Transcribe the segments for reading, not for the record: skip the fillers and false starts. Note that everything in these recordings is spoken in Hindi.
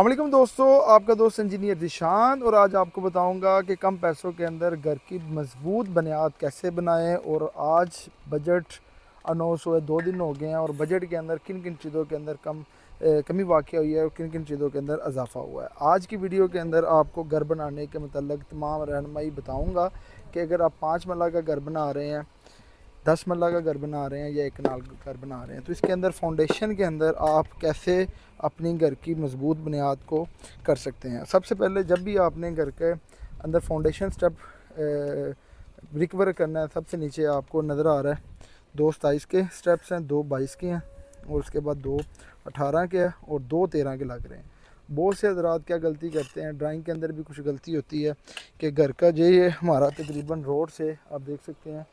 अस्सलामुअलैकुम दोस्तों, आपका दोस्त इंजीनियर जिशान। और आज आपको बताऊंगा कि कम पैसों के अंदर घर की मजबूत बुनियाद कैसे बनाएं। और आज बजट अनाउंस हुए 2 दिन हो गए हैं और बजट के अंदर किन किन चीज़ों के अंदर कमी वाक़ हुई है और किन किन चीज़ों के अंदर इजाफा हुआ है। आज की वीडियो के अंदर आपको घर बनाने के मतलब तमाम रहनुमाई बताऊँगा कि अगर आप 5 मरला का घर बना रहे हैं, 10 मरला का घर बना रहे हैं या एक कनाल का घर बना रहे हैं, तो इसके अंदर फाउंडेशन के अंदर आप कैसे अपनी घर की मजबूत बुनियाद को कर सकते हैं। सबसे पहले जब भी आपने घर के अंदर फाउंडेशन स्टेप ब्रिक वर्क करना है, सबसे नीचे आपको नज़र आ रहा है 2 27 के स्टेप्स हैं, 2 22 के हैं और उसके बाद 2 18 के हैं और 2 13 के लग रहे हैं। बहुत से हजरात क्या गलती करते हैं, ड्राइंग के अंदर भी कुछ गलती होती है कि घर का जो ये हमारा तकरीबन रोड से आप देख सकते हैं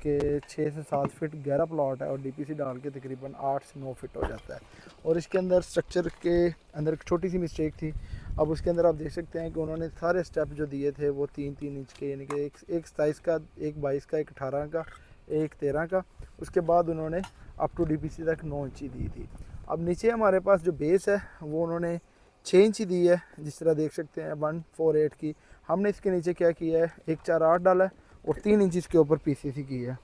कि 6 से 7 फीट गहरा प्लॉट है और डीपीसी डाल के तकरीबन 8 से 9 फीट हो जाता है। और इसके अंदर स्ट्रक्चर के अंदर एक छोटी सी मिस्टेक थी। अब उसके अंदर आप देख सकते हैं कि उन्होंने सारे स्टेप जो दिए थे वो 3-3 इंच के, यानी कि एक 27 का, एक 22 का, एक 18 का, एक 13 का। उसके बाद उन्होंने अप टू डीपीसी तक 9 इंची दी थी। अब नीचे हमारे पास जो बेस है वो उन्होंने 6 इंची दी है, जिस तरह देख सकते हैं 148 की। हमने इसके नीचे क्या किया है, 148 डाला है और 3 इंच इसके ऊपर पीसीसी की है।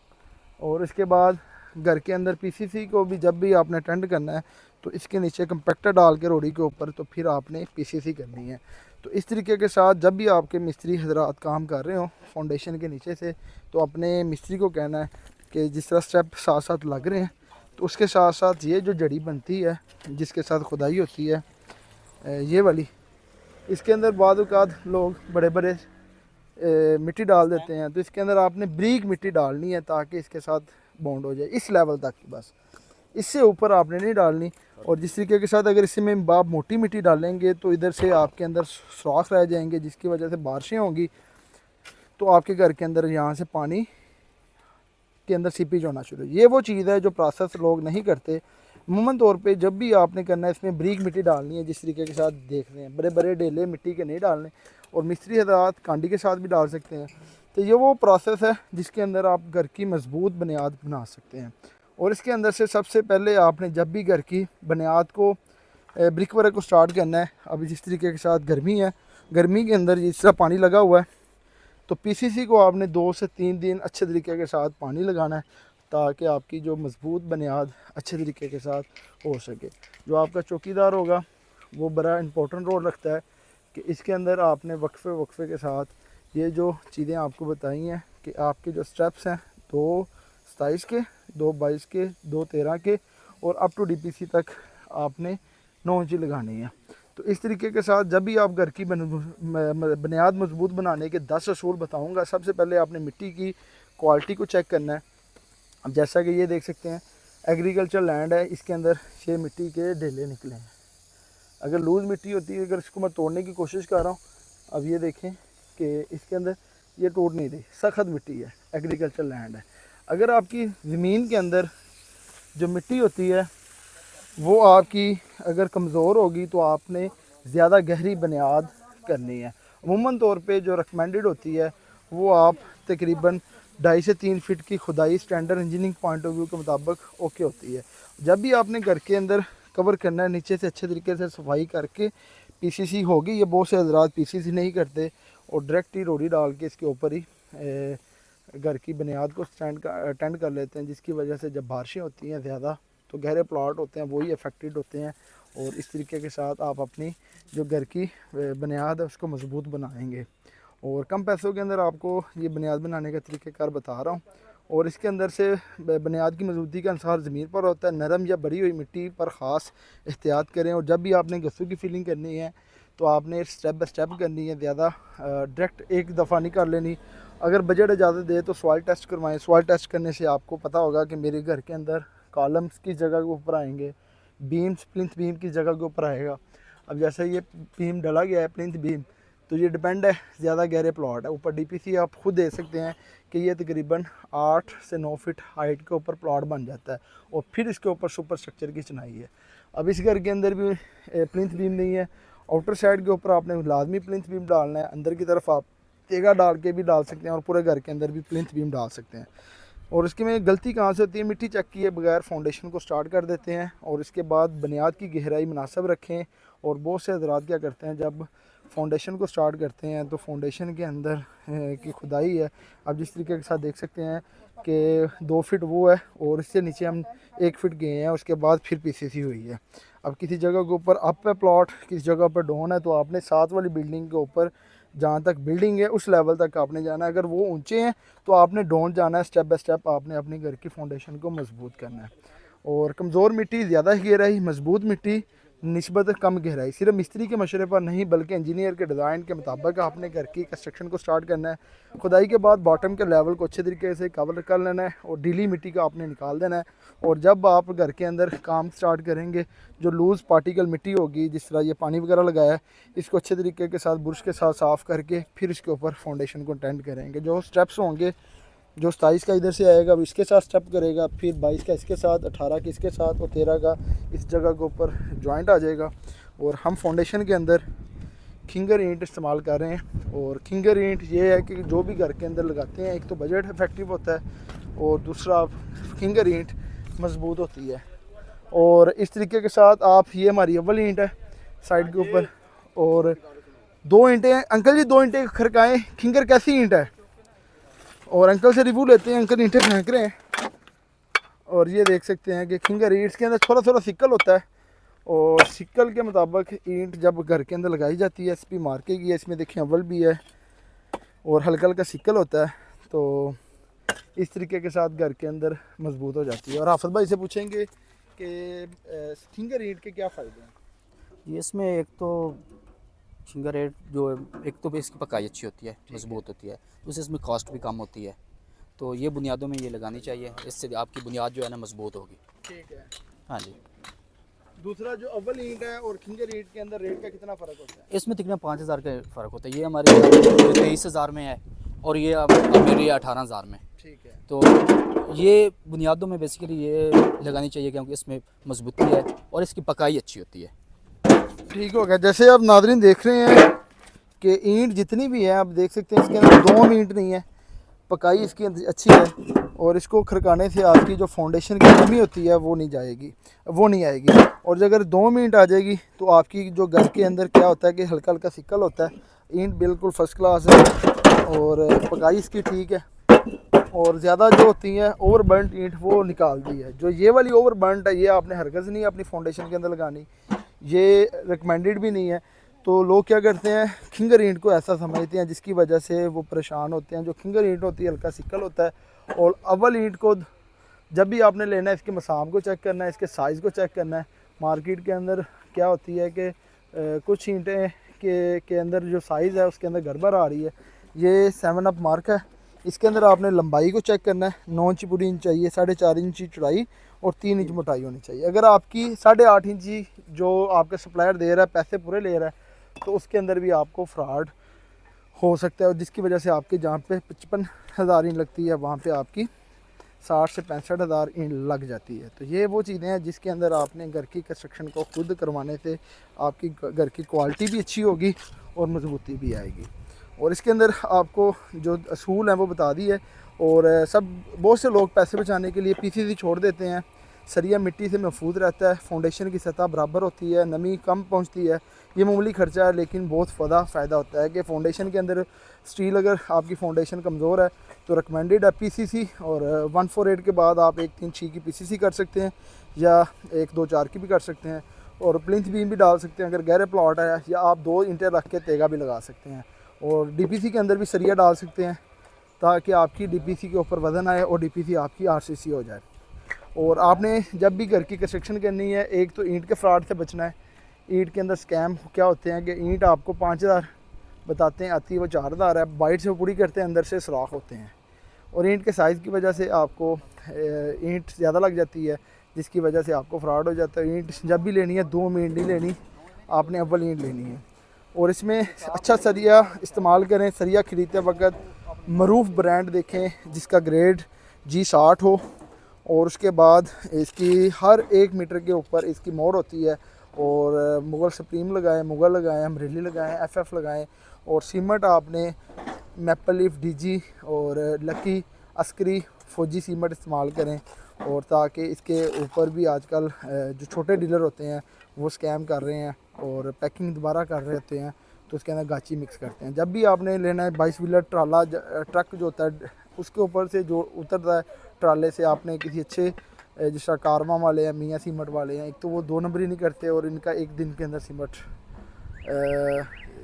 और इसके बाद घर के अंदर पीसीसी को भी जब भी आपने टेंड करना है तो इसके नीचे कंपैक्टर डाल के रोड़ी के ऊपर तो फिर आपने पीसीसी करनी है। तो इस तरीके के साथ जब भी आपके मिस्त्री हजरात काम कर रहे हो फाउंडेशन के नीचे से, तो अपने मिस्त्री को कहना है कि जिस तरह स्टेप साथ साथ लग रहे हैं तो उसके साथ साथ ये जो जड़ी बनती है जिसके साथ खुदाई होती है, ये वाली, इसके अंदर बाद औक़ात लोग बड़े बड़े मिट्टी डाल देते हैं। तो इसके अंदर आपने ब्रीक मिट्टी डालनी है ताकि इसके साथ बॉन्ड हो जाए इस लेवल तक, बस इससे ऊपर आपने नहीं डालनी। और जिस तरीके के साथ अगर इसमें आप मोटी मिट्टी डालेंगे तो इधर से आपके अंदर सुराख रह जाएंगे, जिसकी वजह से बारिशें होंगी तो आपके घर के अंदर यहाँ से पानी के अंदर सीपेज होना शुरू। ये वो चीज़ है जो प्रोसेस लोग नहीं करते। अमूमन तौर पे जब भी आपने करना है इसमें ब्रीक मिट्टी डालनी है, जिस तरीके के साथ देख रहे हैं, बड़े बड़े डेले मिट्टी के नहीं डालने। और मिस्त्री हजरात कांडी के साथ भी डाल सकते हैं। तो ये वो प्रोसेस है जिसके अंदर आप घर की मजबूत बुनियाद बना सकते हैं। और इसके अंदर से सबसे पहले आपने जब भी घर की बुनियाद को ब्रिक वर्क को स्टार्ट करना है, अभी जिस तरीके के साथ गर्मी है, गर्मी के अंदर जिस तरह पानी लगा हुआ है तो पीसीसी को आपने 2 से 3 दिन अच्छे तरीके के साथ पानी लगाना है ताकि आपकी जो मजबूत बुनियाद अच्छे तरीके के साथ हो सके। जो आपका चौकीदार होगा वो बड़ा इम्पोर्टेंट रोल रखता है कि इसके अंदर आपने वक्फे वक्फे के साथ ये जो चीज़ें आपको बताई हैं कि आपके जो स्टेप्स हैं 2 27 के, 2 22 के, 2 13 के और अप टू डीपीसी तक आपने 9 इंची लगानी है। तो इस तरीके के साथ जब भी आप घर की बुनियाद मजबूत बनाने के 10 असूल बताऊंगा। सबसे पहले आपने मिट्टी की क्वालिटी को चेक करना है। अब जैसा कि ये देख सकते हैं एग्रीकल्चर लैंड है, इसके अंदर ये मिट्टी के ढेले निकले हैं। अगर लूज़ मिट्टी होती है, अगर इसको मैं तोड़ने की कोशिश कर रहा हूँ, अब ये देखें कि इसके अंदर ये टूट नहीं रही, सख्त मिट्टी है, एग्रीकल्चर लैंड है। अगर आपकी ज़मीन के अंदर जो मिट्टी होती है वो आपकी अगर कमज़ोर होगी तो आपने ज़्यादा गहरी बुनियाद करनी है। अमूमन तौर पे जो रिकमेंडेड होती है वो आप तकरीबन 2.5 से 3 फीट की खुदाई standard engineering point of view के मुताबिक ओके होती है। जब भी आपने घर के अंदर कवर करना है, नीचे से अच्छे तरीके से सफाई करके पीसीसी होगी। ये बहुत से हजरात पीसीसी नहीं करते और डायरेक्ट ही रोड़ी डाल के इसके ऊपर ही घर की बुनियाद को अटेंड कर लेते हैं, जिसकी वजह से जब बारिशें होती हैं ज़्यादा तो गहरे प्लॉट होते हैं वही अफेक्टेड होते हैं। और इस तरीके के साथ आप अपनी जो घर की बुनियाद है उसको मजबूत बनाएंगे। और कम पैसों के अंदर आपको ये बुनियाद बनाने का तरीक़ाकार बता रहा हूँ। और इसके अंदर से बुनियाद की मजबूती का अंसार ज़मीन पर होता है। नरम या बड़ी हुई मिट्टी पर ख़ास एहतियात करें। और जब भी आपने गस्सों की फिलिंग करनी है तो आपने स्टेप बाय स्टेप करनी है, ज़्यादा डायरेक्ट एक दफ़ा नहीं कर लेनी। अगर बजट इजाज़त दे तो सॉइल टेस्ट करवाएं। सॉइल टेस्ट करने से आपको पता होगा कि मेरे घर के अंदर कॉलम्स की जगह के ऊपर आएंगे, बीम्स प्लिंथ बीम की जगह के ऊपर आएगा। अब जैसे ये बीम डला गया है प्लिंथ बीम, तो ये डिपेंड है, ज़्यादा गहरे प्लॉट है। ऊपर डीपीसी आप खुद दे सकते हैं कि ये तकरीबन 8 से 9 फीट हाइट के ऊपर प्लॉट बन जाता है और फिर इसके ऊपर सुपर स्ट्रक्चर की चिनाई है। अब इस घर के अंदर भी प्लिंथ बीम नहीं है। आउटर साइड के ऊपर आपने लाजमी प्लिंथ बीम डालना है। अंदर की तरफ आप तेगा डाल के भी डाल सकते हैं और पूरे घर के अंदर भी प्लिंथ बीम डाल सकते हैं। और इसकी में गलती कहाँ से होती है, मिट्टी चेक किए बगैर फाउंडेशन को स्टार्ट कर देते हैं और इसके बाद बुनियाद की गहराई मुनासिब रखें और बहुत से हज़रात क्या करते हैं, जब फाउंडेशन को स्टार्ट करते हैं तो फाउंडेशन के अंदर की खुदाई है, आप जिस तरीके के साथ देख सकते हैं कि 2 फीट वो है और इससे नीचे हम 1 फीट गए हैं, उसके बाद फिर पीसीसी हुई है। अब किसी जगह के ऊपर अप है प्लॉट, किसी जगह पर डाउन है, तो आपने साथ वाली बिल्डिंग के ऊपर जहाँ तक बिल्डिंग है उस लेवल तक आपने जाना है। अगर वो ऊंचे हैं तो आपने डाउन जाना है, स्टेप बाय स्टेप आपने अपने घर की फाउंडेशन को मजबूत करना है। और कमज़ोर मिट्टी ज़्यादा गहराई, मजबूत मिट्टी निस्बत कम गहराई, सिर्फ मिस्त्री के मशवरे पर नहीं बल्कि इंजीनियर के डिज़ाइन के मुताबिक आपने घर की कंस्ट्रक्शन को स्टार्ट करना है। खुदाई के बाद बॉटम के लेवल को अच्छे तरीके से कवर कर लेना है और ढीली मिट्टी को आपने निकाल देना है। और जब आप घर के अंदर काम स्टार्ट करेंगे, जो लूज़ पार्टिकल मिट्टी होगी, जिस तरह ये पानी वगैरह लगाया है, इसको अच्छे तरीके के साथ ब्रश के साथ साफ़ करके फिर इसके ऊपर फाउंडेशन को टेंड करेंगे। जो स्टेप्स होंगे, जो 27 का इधर से आएगा अब इसके साथ स्टेप करेगा, फिर 22 का इसके साथ, 18 का इसके साथ और 13 का इस जगह के ऊपर जॉइंट आ जाएगा। और हम फाउंडेशन के अंदर खिंगर ईंट इस्तेमाल कर रहे हैं। और खिंगर ईंट ये है कि जो भी घर के अंदर लगाते हैं, एक तो बजट इफेक्टिव होता है और दूसरा खिंगर ईंट मजबूत होती है। और इस तरीके के साथ आप, ये हमारी अव्वल ईंट है साइड के ऊपर, और 2 ईंटें अंकल जी 2 ईंटें खड़काएँ, खिंगर कैसी ईंट है? और अंकल से रिव्यू लेते हैं। अंकल ईंटें फेंक रहे हैं और ये देख सकते हैं कि खिंगर ईंट के अंदर थोड़ा थोड़ा सिक्कल होता है और सिक्कल के मुताबिक ईंट जब घर के अंदर लगाई जाती है, एसपी मार्के की है, इसमें देखिए अव्वल भी है और हल्का हल्का सिक्कल होता है, तो इस तरीके के साथ घर के अंदर मजबूत हो जाती है। और हाफिज भाई से पूछेंगे कि खिंगर ईंट के क्या फ़ायदे हैं? ये इसमें एक तो फिंगर एड जो एक तो इसकी पकाई अच्छी होती है, मजबूत होती है, दूसरे इसमें कॉस्ट भी कम होती है, तो ये बुनियादों में ये लगानी चाहिए, इससे आपकी बुनियाद जो है ना मजबूत होगी। ठीक है। हाँ जी। दूसरा जो अव्वल ईंट है और खिंगर ईंट के अंदर रेट का कितना फ़र्क होता है? इसमें तकरीबन 5,000 का फ़र्क होता है। ये हमारे 23,000 में है और ये मेरी 18,000 में। ठीक है। तो ये बुनियादों में बेसिकली ये लगानी चाहिए क्योंकि इसमें मजबूती है और इसकी पकाई अच्छी होती है। ठीक हो गया। जैसे आप नाज़रीन देख रहे हैं कि ईंट जितनी भी है, आप देख सकते हैं इसके अंदर 2 ईंट नहीं है, पकाई इसकी अच्छी है और इसको खड़काने से आपकी जो फाउंडेशन की नमी होती है वो नहीं जाएगी, वो नहीं आएगी। और अगर 2 ईंट आ जाएगी तो आपकी जो घर के अंदर क्या होता है कि हल्का हल्का सिक्कल होता है। ईंट बिल्कुल फर्स्ट क्लास है और पकाई इसकी ठीक है। और ज़्यादा जो होती है ओवरबर्नट ईंट वो निकाल दी है। जो ये वाली ओवरबर्नट है, ये आपने हरगिज़ नहीं अपनी फाउंडेशन के अंदर लगानी, ये रिकमेंडेड भी नहीं है। तो लोग क्या करते हैं, खिंगर ईंट को ऐसा समझते हैं जिसकी वजह से वो परेशान होते हैं। जो खिंगर ईंट होती है हल्का सिक्कल होता है। और अव्वल ईंट को जब भी आपने लेना है, इसके मसाम को चेक करना है, इसके साइज़ को चेक करना है। मार्केट के अंदर क्या होती है कि कुछ ईंटें के अंदर जो साइज़ है उसके अंदर गड़बड़ आ रही है। ये 7 अप मार्क है, इसके अंदर आपने लंबाई को चेक करना है। 9 इंच पूरी इंच चाहिए, 4.5 इंच चौड़ाई और 3 इंच मोटाई होनी चाहिए। अगर आपकी 8.5 इंची जो आपका सप्लायर दे रहा है, पैसे पूरे ले रहा है, तो उसके अंदर भी आपको फ्रॉड हो सकता है और जिसकी वजह से आपके जहाँ पे 55,000 ईंट लगती है वहाँ पे आपकी 60 से 65,000 ईंट लग जाती है। तो ये वो चीज़ें हैं जिसके अंदर आपने घर की कंस्ट्रक्शन को खुद करवाने से आपकी घर की क्वालिटी भी अच्छी होगी और मजबूती भी आएगी। और इसके अंदर आपको जो असूल हैं वो बता दी है। और बहुत से लोग पैसे बचाने के लिए पीसीसी छोड़ देते हैं। सरिया मिट्टी से महफूज रहता है, फाउंडेशन की सतह बराबर होती है, नमी कम पहुंचती है। ये मामूली खर्चा है लेकिन बहुत फ़ायदा होता है कि फ़ाउंडेशन के अंदर स्टील, अगर आपकी फ़ाउंडेशन कमज़ोर है तो रिकमेंडेड है पीसीसी। और 148 के बाद आप 1-3-6 की पीसीसी कर सकते हैं या 1-2-4 की भी कर सकते हैं। और प्लिंथ बीम भी डाल सकते हैं अगर गहरे प्लॉट है, या आप 2 ईंटें रख के तेगा भी लगा सकते हैं। और डीपीसी के अंदर भी सरिया डाल सकते हैं ताकि आपकी डीपीसी के ऊपर वज़न आए और डीपीसी आपकी आरसीसी हो जाए। और आपने जब भी घर की कंस्ट्रक्शन करनी है, एक तो ईंट के फ्रॉड से बचना है। ईंट के अंदर स्कैम क्या होते हैं कि ईंट आपको 5,000 बताते हैं, आती है वो 4,000 है, बाइट से पूरी करते हैं, अंदर से सुराख होते हैं। और ईंट के साइज़ की वजह से आपको ईंट ज़्यादा लग जाती है, जिसकी वजह से आपको फ्रॉड हो जाता है। ईंट जब भी लेनी है 2 ईंट नहीं लेनी, आपने अव्वल ईंट लेनी है। और इसमें अच्छा सरिया इस्तेमाल करें। सरिया ख़रीदते वक्त मरूफ ब्रांड देखें जिसका ग्रेड G60 हो। और उसके बाद इसकी हर 1 मीटर के ऊपर इसकी मोड़ होती है। और मुग़ल सुप्रीम लगाएं, मुग़ल लगाएं, अमरेली लगाएं, FF लगाएं। और सीमेंट आपने मैपल लीफ DG और लकी अस्करी फौजी सीमेंट इस्तेमाल करें। और ताकि इसके ऊपर भी आजकल जो छोटे डीलर होते हैं वो स्कैम कर रहे हैं। और पैकिंग दोबारा कर रहे होते हैं तो उसके अंदर गाची मिक्स करते हैं। जब भी आपने लेना है 22 व्हीलर ट्राला ट्रक जो होता है उसके ऊपर से जो उतरता है ट्राले से, आपने किसी अच्छे जिस तरह कारवां वाले हैं, मियाँ सीमेंट वाले हैं, एक तो वो 2 नंबरी नहीं करते और इनका एक दिन के अंदर सीमेंट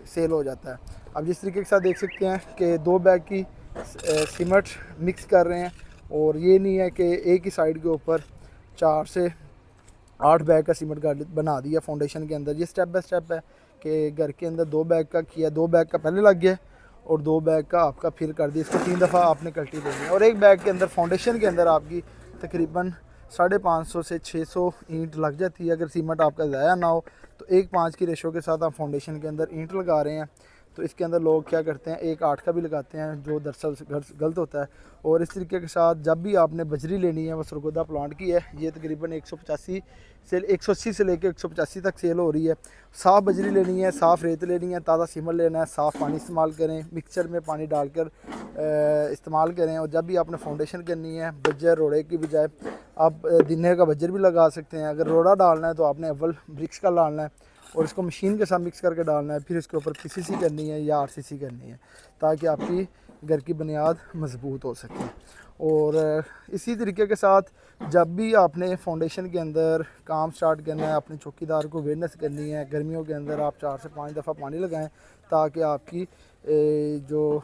सेल हो जाता है। अब जिस तरीके के साथ देख सकते हैं कि 2 बैग की सीमेंट मिक्स कर रहे हैं और ये नहीं है कि एक ही साइड के ऊपर 4 से 8 बैग का सीमेंट बना दिया फाउंडेशन के अंदर। ये स्टेप बाय स्टेप है कि घर के अंदर 2 बैग का किया, 2 बैग का पहले लग गया और 2 बैग का आपका फिर कर दिया। इसको 3 दफ़ा आपने कल्टी देनी है और एक बैग के अंदर फाउंडेशन के अंदर आपकी तकरीबन 550 से 600 ईंट लग जाती है। अगर सीमेंट आपका ज़ाया ना हो तो 1:5 की रेशो के साथ आप फाउंडेशन के अंदर ईंट लगा रहे हैं। तो इसके अंदर लोग क्या करते हैं 1:8 का भी लगाते हैं जो दरअसल गलत होता है। और इस तरीके के साथ जब भी आपने बजरी लेनी है, वो सरगोदा प्लांट की है, ये तकरीबन 185 से 180 से लेकर 185 तक सेल हो रही है। साफ़ बजरी लेनी है, साफ़ रेत लेनी है, ताज़ा सीमेंट लेना है, साफ़ पानी इस्तेमाल करें, मिक्सचर में पानी डालकर इस्तेमाल करें। और जब भी आपने फाउंडेशन करनी है बज्जर रोड़े की बजाय आप दिने का बज्जर भी लगा सकते हैं। अगर रोड़ा डालना है तो आपने अव्वल ब्रिक्स का डालना है और इसको मशीन के साथ मिक्स करके डालना है, फिर इसके ऊपर पीसीसी करनी है या आरसीसी करनी है ताकि आपकी घर की बुनियाद मजबूत हो सके। और इसी तरीके के साथ जब भी आपने फाउंडेशन के अंदर काम स्टार्ट करना है, अपने चौकीदार को अवेयरनेस करनी है, गर्मियों के अंदर आप 4 से 5 दफ़ा पानी लगाएं ताकि आपकी जो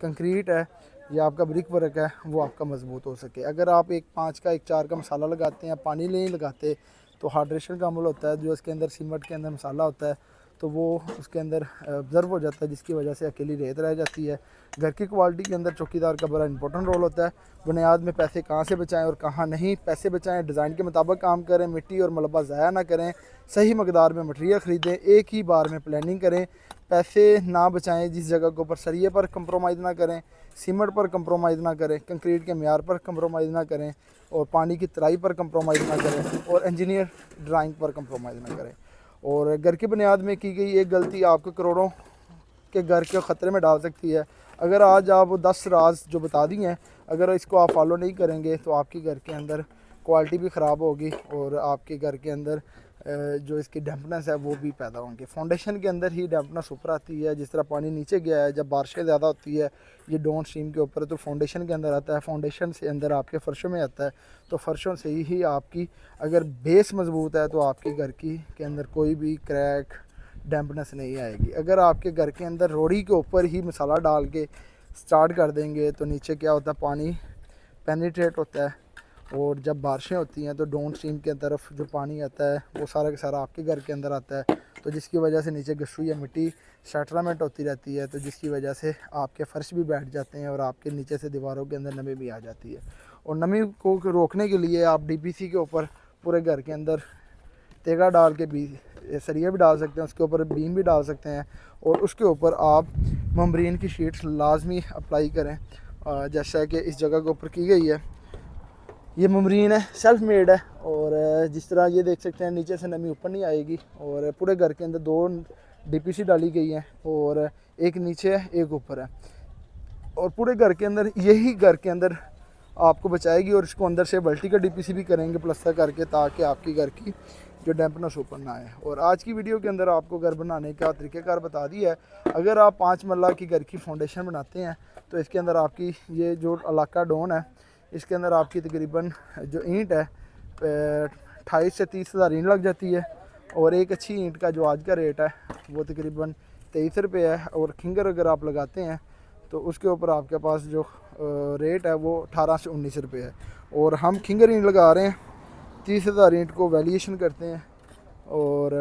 कंक्रीट है या आपका ब्रिक वर्क है वो आपका मजबूत हो सके। अगर आप 1:5 का 1:4 का मसाला लगाते हैं, पानी नहीं लगाते, तो हाइड्रेशन का अमल होता है, जो इसके अंदर सीमेंट के अंदर मसाला होता है तो वो उसके अंदर ऑब्ज़र्व हो जाता है, जिसकी वजह से अकेली रेत रह जाती है। घर की क्वालिटी के अंदर चौकीदार का बड़ा इंपॉर्टेंट रोल होता है। बुनियाद में पैसे कहाँ से बचाएं और कहाँ नहीं, पैसे बचाएं, डिज़ाइन के मुताबिक काम करें, मिट्टी और मलबा ज़ाया ना करें, सही मकदार में मटेरियल ख़रीदें, एक ही बार में प्लानिंग करें, पैसे ना बचाएं जिस जगह के ऊपर सरिये पर कंप्रोमाइज़ ना करें, सीमेंट पर कंप्रोमाइज़ ना करें, कंक्रीट के म्यार पर कंप्रोमाइज़ ना करें और पानी की तराई पर कंप्रोमाइज़ ना करें और इंजीनियर ड्राइंग पर कंप्रोमाइज़ ना करें। और घर की बुनियाद में की गई एक गलती आपके करोड़ों के घर के ख़तरे में डाल सकती है। अगर आज आप 10 राज जो बता दी हैं, अगर इसको आप फॉलो नहीं करेंगे तो आपके घर के अंदर क्वालिटी भी ख़राब होगी और आपके घर के अंदर जो इसकी डैम्पनेस है वो भी पैदा होंगे। फाउंडेशन के अंदर ही डैम्पनेस ऊपर आती है। जिस तरह पानी नीचे गया है, जब बारिशें ज़्यादा होती है, ये डाउन स्ट्रीम के ऊपर तो फाउंडेशन के अंदर आता है, फाउंडेशन से अंदर आपके फ़र्शों में आता है। तो फ़र्शों से ही आपकी अगर बेस मज़बूत है तो आपके घर की के अंदर कोई भी क्रैक डैम्पनेस नहीं आएगी। अगर आपके घर के अंदर रोड़ी के ऊपर ही मसाला डाल के स्टार्ट कर देंगे तो नीचे क्या होता है, पानी पेनिट्रेट होता है और जब बारिशें होती हैं तो डाउन स्ट्रीम की तरफ जो पानी आता है वो सारा का सारा आपके घर के अंदर आता है। तो जिसकी वजह से नीचे गस्सू या मिट्टी सेटलमेंट होती रहती है, तो जिसकी वजह से आपके फ़र्श भी बैठ जाते हैं और आपके नीचे से दीवारों के अंदर नमी भी आ जाती है। और नमी को रोकने के लिए आप डीपीसी के ऊपर पूरे घर के अंदर तेगा डाल के भी सरिया भी डाल सकते हैं, उसके ऊपर बीम भी डाल सकते हैं और उसके ऊपर आप मम्ब्रेन की शीट्स लाजमी अप्लाई करें जैसा कि इस जगह के ऊपर की गई है। ये मम्ब्रेन है, सेल्फ मेड है और जिस तरह ये देख सकते हैं नीचे से नमी ऊपर नहीं आएगी। और पूरे घर के अंदर 2 डीपीसी डाली गई हैं और एक नीचे है एक ऊपर है और पूरे घर के अंदर यही घर के अंदर आपको बचाएगी। और इसको अंदर से बल्टी का डीपीसी भी करेंगे प्लस्तर करके ताकि आपकी घर की जो डैम्पनेस ऊपर ना आए। और आज की वीडियो के अंदर आपको घर बनाने का तरीक़ेकार बता दिया है। अगर आप 5 मरला की घर की फाउंडेशन बनाते हैं तो इसके अंदर आपकी ये जो इलाका डोन है इसके अंदर आपकी तकरीबन जो ईंट है 28 से 30 हज़ार ईंट लग जाती है। और एक अच्छी ईंट का जो आज का रेट है वो तकरीबन 23 रुपये है। और खिंगर अगर आप लगाते हैं तो उसके ऊपर आपके पास जो रेट है वो 18 से 19 रुपये है। और हम खिंगर ईंट लगा रहे हैं, 30,000 ईंट को वैल्यूएशन करते हैं और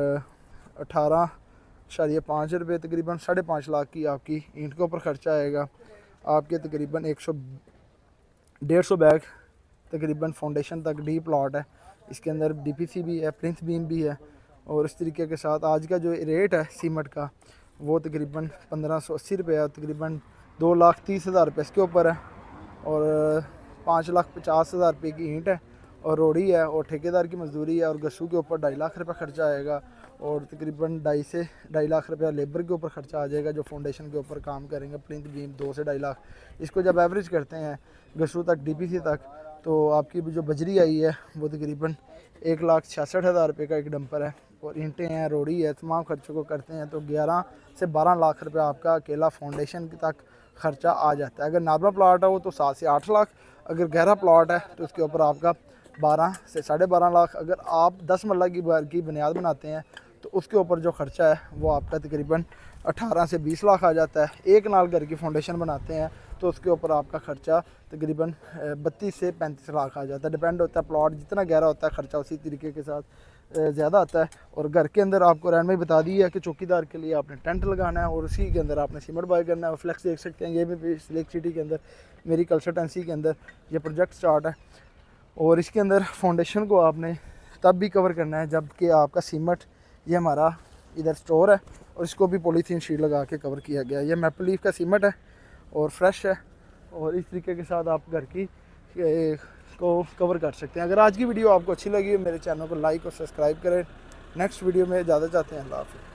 18.5 रुपये तकरीबन 5.5 लाख की आपकी ईंट के ऊपर ख़र्चा आएगा। आपके तकरीबन 100-150 बैग तकरीबन फाउंडेशन तक डी प्लॉट है। इसके अंदर डीपीसी भी है, प्लिंथ बीम भी है। और इस तरीके के साथ आज का जो रेट है सीमेंट का वो तकरीबन 1580 रुपये है, तकरीबन 2,30,000 रुपये इसके ऊपर है। और 5,50,000 रुपये की ईंट है और रोड़ी है और ठेकेदार की मजदूरी है और गस्सू के ऊपर 2.5 लाख रुपये खर्चा आएगा और तकरीबन 2.5 से 2.5 लाख रुपया लेबर के ऊपर ख़र्चा आ जाएगा जो फाउंडेशन के ऊपर काम करेंगे। प्लिंथ बीम 2 से 2.5 लाख, इसको जब एवरेज करते हैं गस्सू तक डीपीसी तक तो आपकी जो बजरी आई है वो तकरीबन 1,66,000 रुपये का एक डंपर है। और ईंटें हैं, रोड़ी है, तमाम खर्चों को करते हैं तो 11 से 12 लाख रुपए आपका अकेला फाउंडेशन तक ख़र्चा आ जाता है। अगर नॉर्मल प्लाट है वो तो 7 से 8 लाख, अगर गहरा प्लाट है तो उसके ऊपर आपका 12 से 12.5 लाख। अगर आप 10 मरला की बुनियाद बनाते हैं तो उसके ऊपर जो ख़र्चा है वो आपका तकरीबन 18 से 20 लाख आ जाता है। एक नाल घर की फाउंडेशन बनाते हैं तो उसके ऊपर आपका ख़र्चा तकरीबन 32 से 35 लाख आ जाता है। डिपेंड होता है प्लॉट जितना गहरा होता है ख़र्चा उसी तरीके के साथ ज़्यादा आता है। और घर के अंदर आपको रहन में बता दी है कि चौकीदार के लिए आपने टेंट लगाना है और उसी के अंदर आपने सीमेंट बाय करना है। और फ्लैक्स देख सकते हैं, ये भी लेक सिटी के अंदर मेरी कंसल्टेंसी के अंदर ये प्रोजेक्ट स्टार्ट है। और इसके अंदर फाउंडेशन को आपने तब भी कवर करना है जबकि आपका सीमेंट, ये हमारा इधर स्टोर है और इसको भी पॉलीथीन शीट लगा के कवर किया गया है। ये मैपल लीफ का सीमेंट है और फ्रेश है और इस तरीके के साथ आप घर की को कवर कर सकते हैं। अगर आज की वीडियो आपको अच्छी लगी मेरे चैनल को लाइक और सब्सक्राइब करें। नेक्स्ट वीडियो में ज़्यादा चाहते हैं। अल्लाह हाफ़िज़।